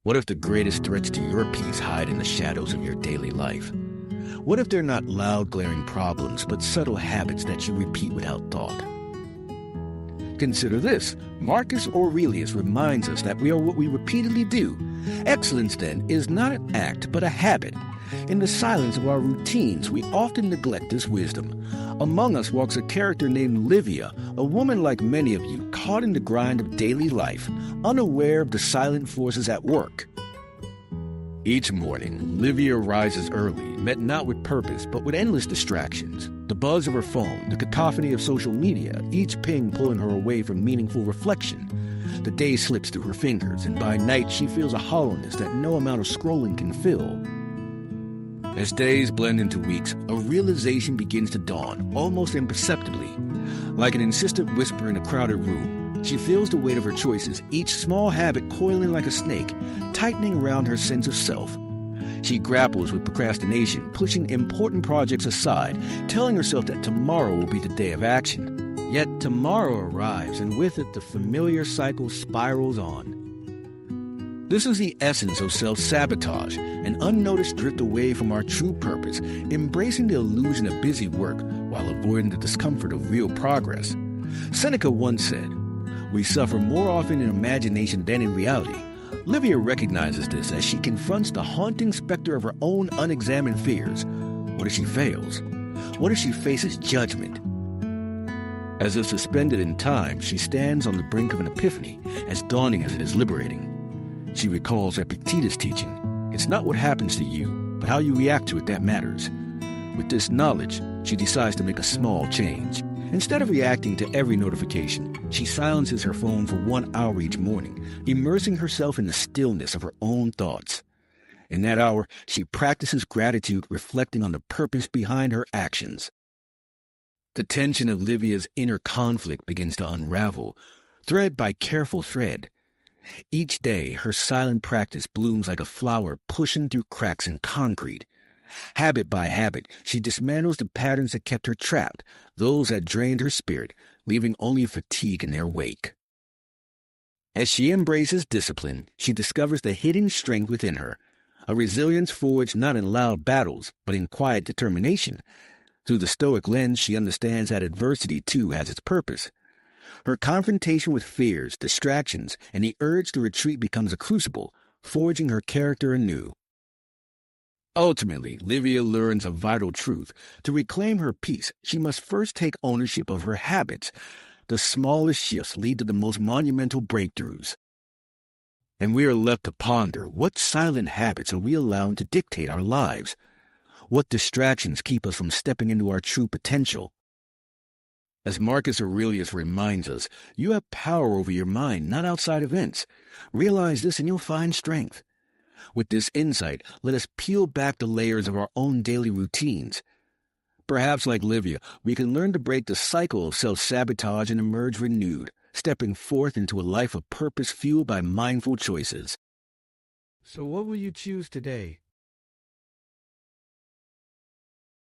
What if the greatest threats to your peace hide in the shadows of your daily life? What if they're not loud, glaring problems, but subtle habits that you repeat without thought? Consider this. Marcus Aurelius reminds us that we are what we repeatedly do. Excellence, then, is not an act, but a habit. In the silence of our routines, we often neglect this wisdom. Among us walks a character named Livia, a woman like many of you, caught in the grind of daily life, unaware of the silent forces at work. Each morning, Livia rises early, met not with purpose, but with endless distractions. The buzz of her phone, the cacophony of social media, each ping pulling her away from meaningful reflection. The day slips through her fingers, and by night she feels a hollowness that no amount of scrolling can fill. As days blend into weeks, a realization begins to dawn, almost imperceptibly. Like an insistent whisper in a crowded room, she feels the weight of her choices, each small habit coiling like a snake, tightening around her sense of self. She grapples with procrastination, pushing important projects aside, telling herself that tomorrow will be the day of action. Yet tomorrow arrives, and with it the familiar cycle spirals on. This is the essence of self-sabotage, an unnoticed drift away from our true purpose, embracing the illusion of busy work while avoiding the discomfort of real progress. Seneca once said, "We suffer more often in imagination than in reality." Livia recognizes this as she confronts the haunting specter of her own unexamined fears. What if she fails? What if she faces judgment? As if suspended in time, she stands on the brink of an epiphany, as daunting as it is liberating. She recalls Epictetus' teaching, "It's not what happens to you, but how you react to it that matters." With this knowledge, she decides to make a small change. Instead of reacting to every notification, she silences her phone for 1 hour each morning, immersing herself in the stillness of her own thoughts. In that hour, she practices gratitude, reflecting on the purpose behind her actions. The tension of Livia's inner conflict begins to unravel, thread by careful thread. Each day, her silent practice blooms like a flower pushing through cracks in concrete. Habit by habit, she dismantles the patterns that kept her trapped, those that drained her spirit, leaving only fatigue in their wake. As she embraces discipline, she discovers the hidden strength within her, a resilience forged not in loud battles, but in quiet determination. Through the Stoic lens, she understands that adversity, too, has its purpose. Her confrontation with fears, distractions, and the urge to retreat becomes a crucible, forging her character anew. Ultimately, Livia learns a vital truth. To reclaim her peace, she must first take ownership of her habits. The smallest shifts lead to the most monumental breakthroughs. And we are left to ponder, what silent habits are we allowing to dictate our lives? What distractions keep us from stepping into our true potential? As Marcus Aurelius reminds us, you have power over your mind, not outside events. Realize this and you'll find strength. With this insight, let us peel back the layers of our own daily routines. Perhaps, like Livia, we can learn to break the cycle of self-sabotage and emerge renewed, stepping forth into a life of purpose fueled by mindful choices. So what will you choose today?